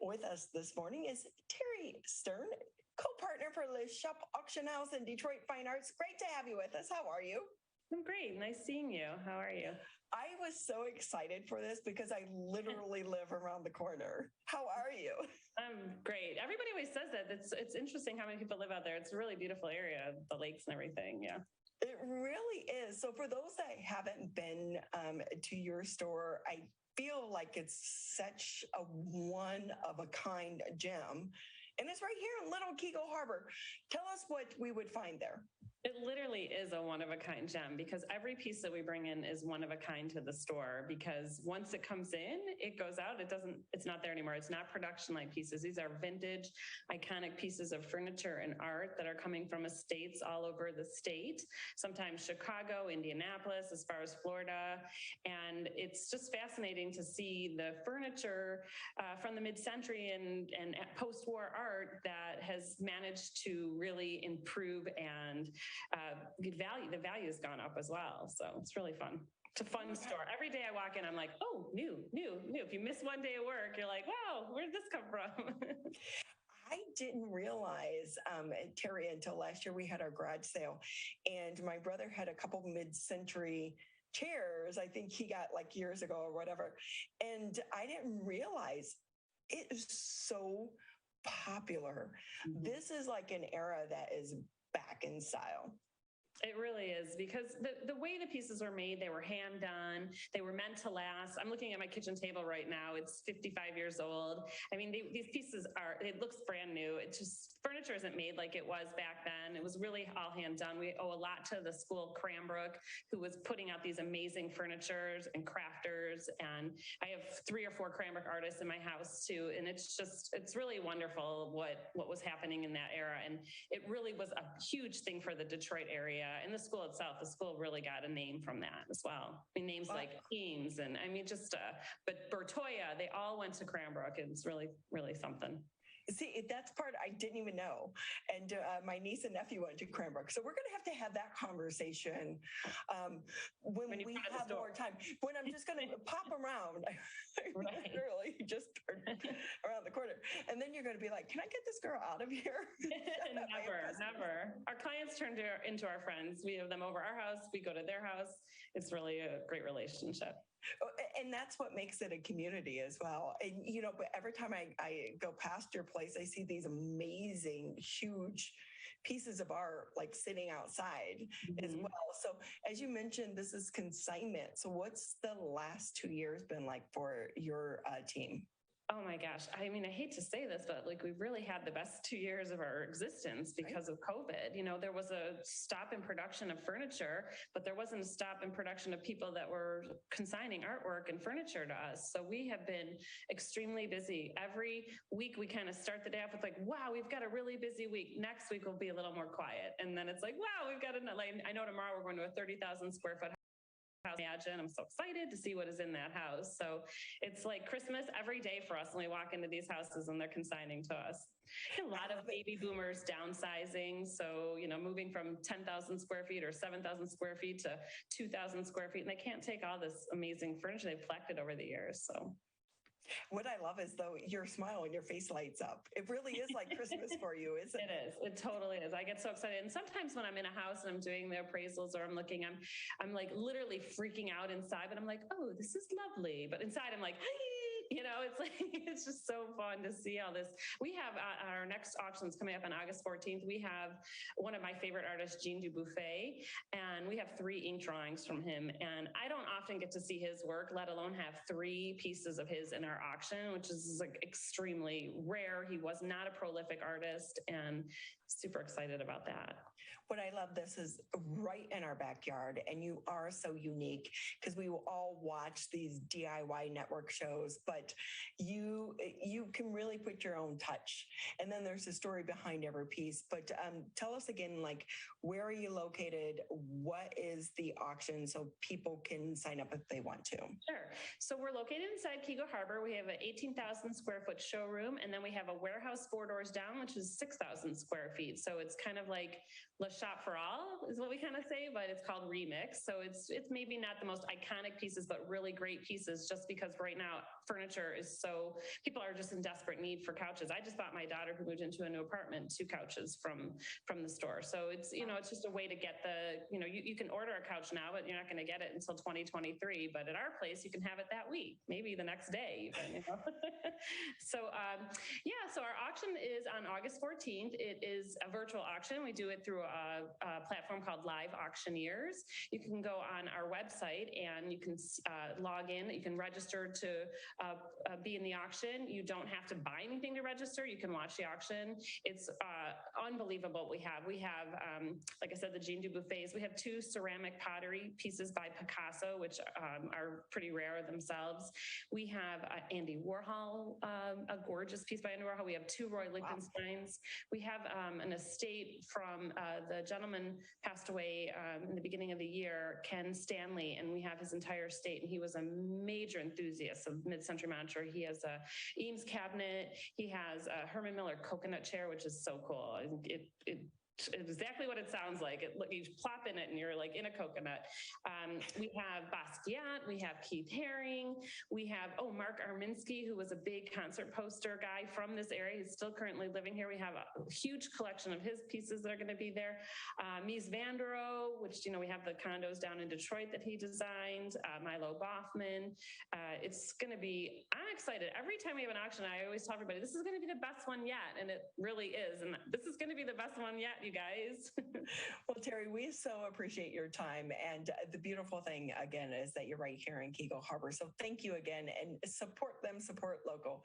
With us this morning is Terri Stearn, co-partner for the Shoppe Auction House in Detroit Fine Arts. Great to have you with us. How are you? I'm great. Nice seeing you. How are you? I was so excited for this because I literally live around the corner. How are you? I'm great. Everybody always says that. It's interesting how many people live out there. It's a really beautiful area, the lakes and everything. Yeah. It really is. So for those that haven't been to your store, I feel like it's such a one-of-a-kind gem. And it's right here in Little Kego Harbor. Tell us what we would find there. It literally is a one-of-a-kind gem because every piece that we bring in is one-of-a-kind to the store, because once it comes in, it goes out. It's not there anymore. It's not production-like pieces. These are vintage, iconic pieces of furniture and art that are coming from estates all over the state, sometimes Chicago, Indianapolis, as far as Florida. And it's just fascinating to see the furniture from the mid-century and post-war art that has managed to really improve, and the value has gone up as well. So it's really fun. It's a fun store. Every day I walk in, I'm like, oh, new. If you miss one day of work, you're like, wow, where did this come from? I didn't realize, Terri, until last year we had our garage sale, and my brother had a couple mid-century chairs. I think he got like years ago or whatever. And I didn't realize it is so popular. Mm-hmm. This is like an era that is back in style. It really is, because the way the pieces were made, they were hand done. They were meant to last. I'm looking at my kitchen table right now. It's 55 years old. I mean, these pieces it looks brand new. It's just, furniture isn't made like it was back then. It was really all hand done. We owe a lot to the school Cranbrook, who was putting out these amazing furnitures and crafters. And I have 3 or 4 Cranbrook artists in my house too. And it's really wonderful what was happening in that era. And it really was a huge thing for the Detroit area. And the school itself, the school really got a name from that as well. I mean, names like Eames and but Bertoya, they all went to Cranbrook. It's really, really something. See, that's part I didn't even know. And my niece and nephew went to Cranbrook. So we're going to have that conversation when we have more time. When I'm just going to pop around, right. Literally just turn around the corner. And then you're going to be like, can I get this girl out of here? Never. Our clients turn into our friends. We have them over our house. We go to their house. It's really a great relationship. And that's what makes it a community as well. And, but every time I go past your place, I see these amazing, huge pieces of art, like sitting outside as well. So as you mentioned, this is consignment. So what's the last 2 years been like for your team? Oh my gosh. I mean, I hate to say this, but like we've really had the best 2 years of our existence because of COVID. There was a stop in production of furniture, but there wasn't a stop in production of people that were consigning artwork and furniture to us. So we have been extremely busy. Every week we kind of start the day off with like, wow, we've got a really busy week. Next week will be a little more quiet. And then it's like, wow, we've got I know tomorrow we're going to a 30,000 square foot imagine. I'm so excited to see what is in that house. So it's like Christmas every day for us when we walk into these houses and they're consigning to us. A lot of baby boomers downsizing. So, moving from 10,000 square feet or 7,000 square feet to 2,000 square feet. And they can't take all this amazing furniture they've collected over the years. So what I love is, though, your smile and your face lights up. It really is like Christmas for you, isn't it? It is. It totally is. I get so excited. And sometimes when I'm in a house and I'm doing the appraisals or I'm looking, I'm like literally freaking out inside, but I'm like, oh, this is lovely. But inside I'm like, it's like, it's just so fun to see all this. We have our next auction's coming up on August 14th. We have one of my favorite artists, Jean Dubuffet, and we have 3 ink drawings from him. And I don't often get to see his work, let alone have 3 pieces of his in our auction, which is like extremely rare. He was not a prolific artist, and super excited about that. What I love, this is right in our backyard, and you are so unique because we will all watch these DIY network shows, but you can really put your own touch. And then there's a story behind every piece. But tell us again, like, where are you located? What is the auction so people can sign up if they want to? Sure. So we're located inside Kego Harbor. We have an 18,000 square foot showroom, and then we have a warehouse 4 doors down, which is 6,000 square feet. So it's kind of like Le Shop for All is what we kind of say, but it's called Remix. So it's maybe not the most iconic pieces, but really great pieces, just because right now furniture is so, people are just in desperate need for couches. I just bought my daughter, who moved into a new apartment, 2 couches from the store. So it's, it's just a way to get the, you can order a couch now, but you're not going to get it until 2023. But at our place, you can have it that week, maybe the next day even. So so our auction is on August 14th. It is a virtual auction. We do it through a platform called Live Auctioneers. You can go on our website and you can log in. You can register to be in the auction. You don't have to buy anything to register. You can watch the auction. It's unbelievable what we have. We have, like I said, the Jean Dubuffets. We have 2 ceramic pottery pieces by Picasso, which are pretty rare themselves. We have Andy Warhol, a gorgeous piece by Andy Warhol. We have 2 Roy Lichtensteins. We have an estate from the gentleman passed away in the beginning of the year, Ken Stanley, and we have his entire estate. And he was a major enthusiast of mid-century miniature. He has a Eames cabinet. He has a Herman Miller coconut chair, which is so cool. It's exactly what it sounds like. You plop in it and you're like in a coconut. We have Basquiat, we have Keith Haring, we have, Mark Arminsky, who was a big concert poster guy from this area. He's still currently living here. We have a huge collection of his pieces that are going to be there. Mies van der Rohe, which, we have the condos down in Detroit that he designed, Milo Boffman. It's going to be, I'm excited. Every time we have an auction, I always tell everybody, this is going to be the best one yet. And it really is. And this is going to be the best one yet, you guys. Well, Terri, we so appreciate your time. And the beautiful thing, again, is that you're right here in Keego Harbor. So thank you again, and support them, support local.